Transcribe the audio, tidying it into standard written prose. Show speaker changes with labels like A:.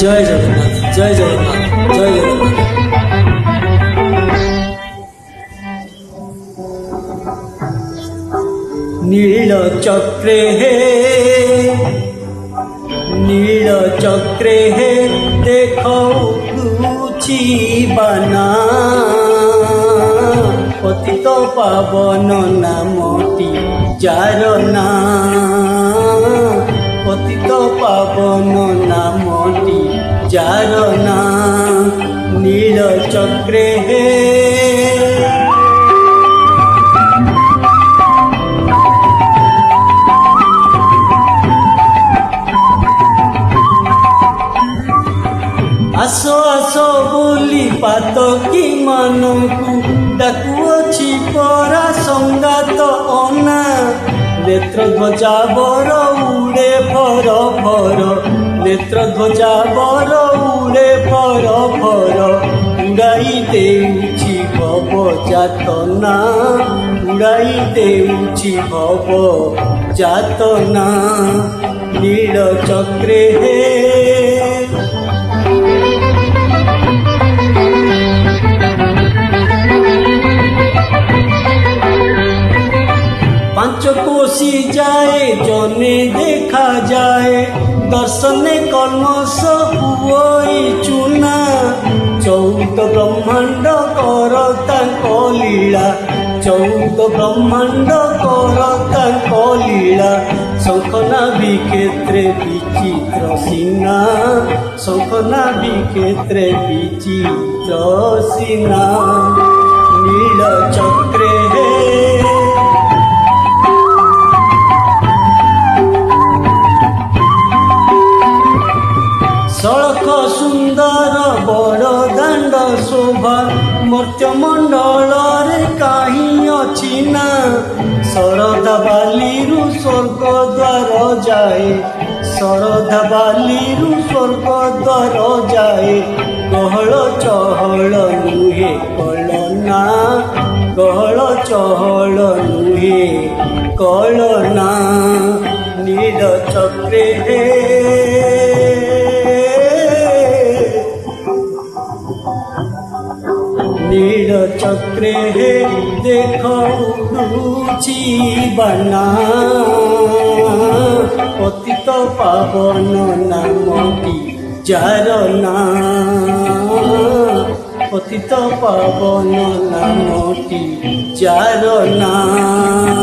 A: জয় জগন্নাথ, জয় জগন্নাথ, জয় জগন্নাথ। নীল চক্রে হে, নীল চক্রে হে দেখো লুচি বানা, পতিত পাবন নামটি যার না, পতিত পাবন নামটি যার না, নীল চক্রে হে। ଆସ ଆସ ବୋଲି ପାତକୀ ମାନଙ୍କୁ ଡାକୁଅଛି ପରା ସଙ୍ଗାତ ଅନା, ନେତ୍ର ଧ୍ୱଜା ବର ଉଡ଼େ ଫର ଫର, ନେତ୍ର ଧ୍ୱଜା ବର ଉଡ଼େ ଫର ଫର, ଉଡ଼ାଇ ଦେଉଛି ଭବ ଯାତନା, ଉଡ଼ାଇ ଦେଉଛି ଭବ ଯାତନା, ନୀଳ ଚକ୍ରେ ହେ। পাঁচ কোশি যায় জনে দেখা যায়, দর্শনে কলমশ হুই চুনা, চৌদ ব্রহ্মাণ্ড কর তাঙ্ক লীলা, চৌদ ব্রহ্মাণ্ড কর তাঙ্ক লীলা, শঙ্খনাভি ক্ষেত্রে বিচিত্র সিনা, শঙ্খনাভি ক্ষেত্রে বিচিত্র সিনা, নীল চক্রে হে। সড়ক সুন্দর বড় দাণ্ড শোভা, মর্ত্যমণ্ডଳରେ কাহি অছি না, শরধা বালিরু স্বর্গ দ্বার যায়, শরধা বালিরু স্বর্গ দ্বার যায়, গহଳ ଚହଳ ନୁହେଁ କଳନା, ଗହଳ ଚହଳ ନୁହେଁ କଳନା, ନୀଳ ଚକ୍ରେ ହେ। নীল চক্রে হে দেখো লুচি বানা, পতিত পাবন নামটি যার না, পতিত পাবন নামটি যার না।